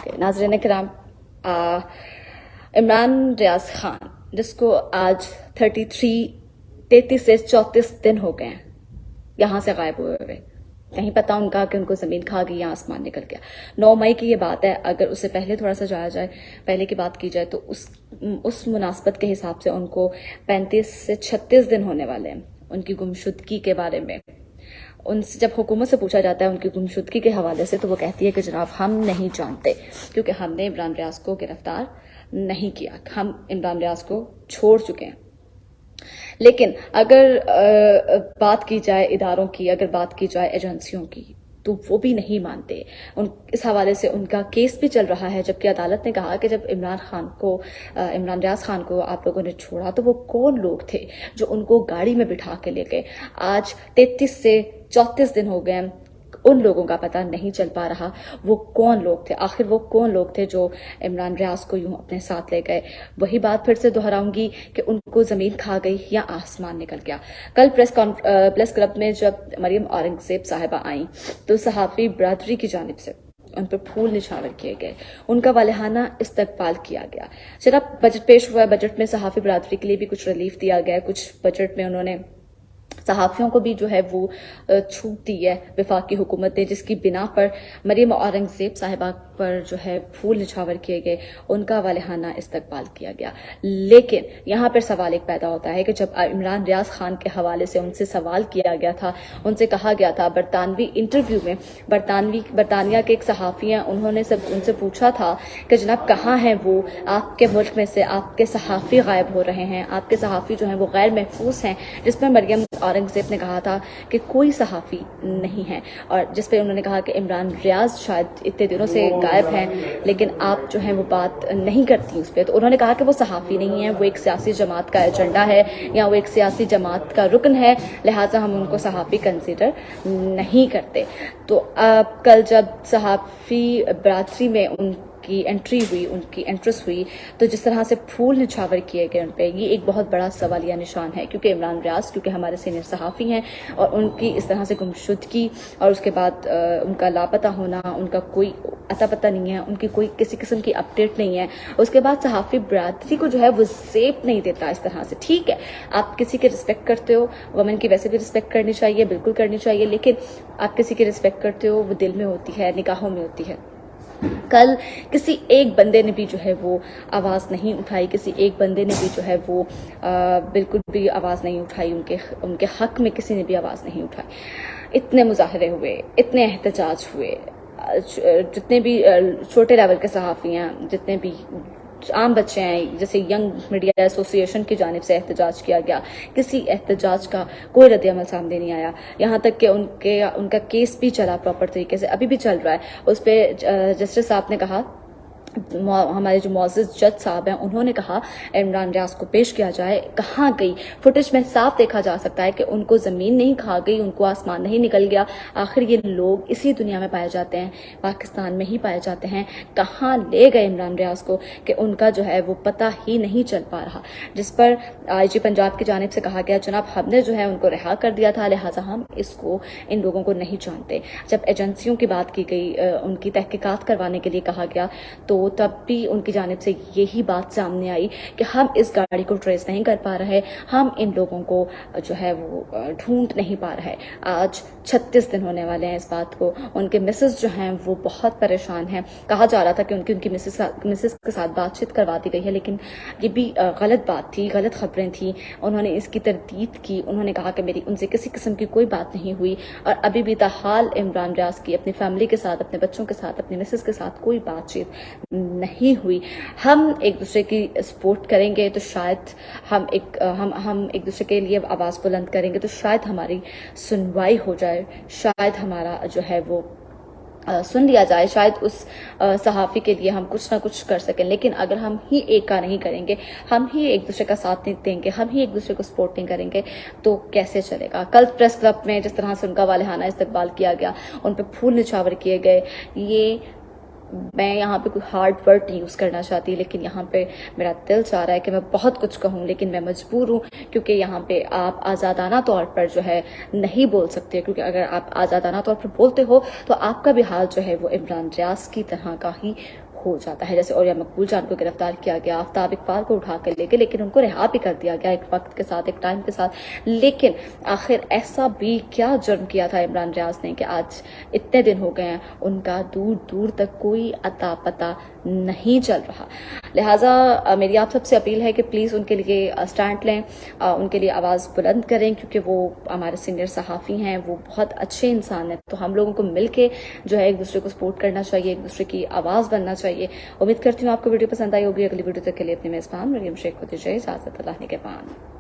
کے ناظرین کرام، عمران ریاض خان جس کو آج 33 سے 34 دن ہو گئے ہیں یہاں سے غائب ہوئے ہوئے، کہیں پتا ان کا کہ ان کو زمین کھا گئی یا آسمان نکل گیا۔ 9 مئی کی یہ بات ہے، اگر اس سے پہلے تھوڑا سا جایا جائے، پہلے کی بات کی جائے تو اس مناسبت کے حساب سے ان کو 35 سے 36 دن ہونے والے ہیں ان کی گمشدگی کے بارے میں۔ ان سے جب حکومت سے پوچھا جاتا ہے ان کی گمشدگی کے حوالے سے تو وہ کہتی ہے کہ جناب ہم نہیں جانتے، کیونکہ ہم نے عمران ریاض کو گرفتار نہیں کیا، ہم عمران ریاض کو چھوڑ چکے ہیں۔ لیکن اگر بات کی جائے اداروں کی، اگر بات کی جائے ایجنسیوں کی، تو وہ بھی نہیں مانتے۔ اس حوالے سے ان کا کیس بھی چل رہا ہے، جبکہ عدالت نے کہا کہ جب عمران ریاض خان کو آپ لوگوں نے چھوڑا تو وہ کون لوگ تھے جو ان کو گاڑی میں بٹھا کے لے گئے۔ آج 33 سے 34 دن ہو گئے، ان لوگوں کا پتہ نہیں چل پا رہا وہ کون لوگ تھے، آخر وہ کون لوگ تھے جو عمران ریاض کو یوں اپنے ساتھ لے گئے۔ وہی بات پھر سے دہراؤں گی کہ ان کو زمین کھا گئی یا آسمان نکل گیا۔ کل پریس کلب میں جب مریم اورنگزیب صاحبہ آئیں تو صحافی برادری کی جانب سے ان پر پھول نچھاور کیے گئے، ان کا والہانہ استقبال کیا گیا۔ جناب بجٹ پیش ہوا ہے، بجٹ میں صحافی برادری کے لیے بھی کچھ ریلیف دیا گیا، کچھ بجٹ میں انہوں نے صحافیوں کو بھی جو ہے وہ چھوٹ دی ہے وفاقی حکومت نے، جس کی بنا پر مریم اورنگزیب صاحبہ پر جو ہے پھول نچھاور کیے گئے، ان کا والہانہ استقبال کیا گیا۔ لیکن یہاں پر سوال ایک پیدا ہوتا ہے کہ جب عمران ریاض خان کے حوالے سے ان سے سوال کیا گیا تھا، ان سے کہا گیا تھا برطانوی انٹرویو میں، برطانیہ کے ایک صحافی ہیں، انہوں نے ان سے پوچھا تھا کہ جناب کہاں ہیں وہ، آپ کے ملک میں سے آپ کے صحافی غائب ہو رہے ہیں، آپ کے صحافی جو ہیں وہ غیر محفوظ ہیں، جس میں مریم اورنگزیب نے کہا تھا کہ کوئی صحافی نہیں ہے، اور جس پہ انہوں نے کہا کہ عمران ریاض شاید اتنے دنوں سے غائب ہیں لیکن آپ جو ہیں وہ بات نہیں کرتی اس پہ، تو انہوں نے کہا کہ وہ صحافی نہیں ہیں، وہ ایک سیاسی جماعت کا ایجنڈا ہے یا وہ ایک سیاسی جماعت کا رکن ہے، لہٰذا ہم ان کو صحافی کنسیڈر نہیں کرتے۔ تو کل جب صحافی برادری میں ان کی انٹری ہوئی، ان کی انٹرسٹ ہوئی، تو جس طرح سے پھول نچھاور کیے گئے ان پہ، یہ ایک بہت بڑا سوالیہ نشان ہے، کیونکہ عمران ریاض کیونکہ ہمارے سینئر صحافی ہیں اور ان کی اس طرح سے گمشدگی اور اس کے بعد ان کا لاپتہ ہونا، ان کا کوئی اتا پتہ نہیں ہے، ان کی کوئی کسی قسم کی اپڈیٹ نہیں ہے، اس کے بعد صحافی برادری کو جو ہے وہ زیب نہیں دیتا اس طرح سے۔ ٹھیک ہے آپ کسی کی رسپیکٹ کرتے ہو، وومن کی ویسے بھی رسپیکٹ کرنی چاہیے، بالکل کرنی چاہیے، لیکن آپ کسی کی رسپیکٹ کرتے ہو وہ دل میں ہوتی ہے، نگاہوں میں ہوتی ہے۔ کل کسی ایک بندے نے بھی جو ہے وہ آواز نہیں اٹھائی، کسی ایک بندے نے بھی جو ہے وہ بالکل بھی آواز نہیں اٹھائی، ان کے حق میں کسی نے بھی آواز نہیں اٹھائی۔ اتنے مظاہرے ہوئے، اتنے احتجاج ہوئے، جتنے بھی چھوٹے لیول کے صحافی ہیں، جتنے بھی عام بچے ہیں، جیسے ینگ میڈیا ایسوسی ایشن کی جانب سے احتجاج کیا گیا، کسی احتجاج کا کوئی رد عمل سامنے نہیں آیا، یہاں تک کہ ان کا کیس بھی چلا پراپر طریقے سے، ابھی بھی چل رہا ہے۔ اس پہ جسٹس صاحب نے کہا، ہمارے جو معزز جج صاحب ہیں انہوں نے کہا عمران ریاض کو پیش کیا جائے، کہاں گئی؟ فوٹیج میں صاف دیکھا جا سکتا ہے کہ ان کو زمین نہیں کھا گئی، ان کو آسمان نہیں نکل گیا، آخر یہ لوگ اسی دنیا میں پائے جاتے ہیں، پاکستان میں ہی پائے جاتے ہیں، کہاں لے گئے عمران ریاض کو کہ ان کا جو ہے وہ پتہ ہی نہیں چل پا رہا، جس پر آئی جی پنجاب کی جانب سے کہا گیا جناب ہم نے جو ہے ان کو رہا کر دیا تھا، لہٰذا ہم ان لوگوں کو نہیں جانتے۔ جب ایجنسیوں کی بات کی گئی، ان کی تحقیقات کروانے کے لیے کہا گیا، تو تب بھی ان کی جانب سے یہی بات سامنے آئی کہ ہم اس گاڑی کو ٹریس نہیں کر پا رہے، ہم ان لوگوں کو جو ہے وہ ڈھونڈ نہیں پا رہے۔ آج 36 دن ہونے والے ہیں اس بات کو، ان کے مسز جو ہیں وہ بہت پریشان ہیں، کہا جا رہا تھا کہ ان کی مسز کے ساتھ بات چیت کروا دی گئی ہے، لیکن یہ بھی غلط بات تھی، غلط خبریں تھیں، انہوں نے اس کی تردید کی، انہوں نے کہا کہ میری ان سے کسی قسم کی کوئی بات نہیں ہوئی، اور ابھی بھی تاحال عمران ریاض کی اپنی فیملی کے ساتھ، اپنے بچوں کے ساتھ، اپنی مسز کے ساتھ کوئی بات چیت نہیں ہوئی۔ ہم ایک دوسرے کی سپورٹ کریں گے تو شاید ہم ایک دوسرے کے لیے آواز بلند کریں گے تو شاید ہماری سنوائی ہو جائے، شاید ہمارا جو ہے وہ سن لیا جائے، شاید اس صحافی کے لیے ہم کچھ نہ کچھ کر سکیں۔ لیکن اگر ہم ہی ایک کا نہیں کریں گے، ہم ہی ایک دوسرے کا ساتھ نہیں دیں گے، ہم ہی ایک دوسرے کو سپورٹ نہیں کریں گے تو کیسے چلے گا؟ کل پریس کلب میں جس طرح سے ان کا والہانہ استقبال کیا گیا، ان پہ پھول نچھاور کیے گئے، یہ میں یہاں پہ کوئی ہارڈ ورڈ نہیں یوز کرنا چاہتی، لیکن یہاں پہ میرا دل چاہ رہا ہے کہ میں بہت کچھ کہوں، لیکن میں مجبور ہوں کیونکہ یہاں پہ آپ آزادانہ طور پر جو ہے نہیں بول سکتے، کیونکہ اگر آپ آزادانہ طور پر بولتے ہو تو آپ کا بھی حال جو ہے وہ عمران ریاض کی طرح کا ہی ہو جاتا ہے. جیسے اوریا مقبول جان کو گرفتار کیا گیا, آفتاب اقبال کو اٹھا کے لے گئے, لیکن ان کو رہا بھی کر دیا گیا ایک وقت کے ساتھ, ایک ٹائم کے ساتھ. لیکن آخر ایسا بھی کیا جرم کیا تھا عمران ریاض نے کہ آج اتنے دن ہو گئے ہیں ان کا دور دور تک کوئی اتا پتہ نہیں چل رہا. لہٰذا میری آپ سب سے اپیل ہے کہ پلیز ان کے لیے اسٹینڈ لیں, ان کے لیے آواز بلند کریں, کیونکہ وہ ہمارے سینئر صحافی ہیں, وہ بہت اچھے انسان ہیں. تو ہم لوگوں کو مل کے جو ہے ایک دوسرے کو سپورٹ کرنا چاہیے, ایک دوسرے کی آواز بننا چاہیے. امید کرتی ہوں آپ کو ویڈیو پسند آئی ہوگی. اگلی ویڈیو تک کے لیے اپنے میزبان مریم شیخ کو دیجیے اجازت. اللہ نگہبان.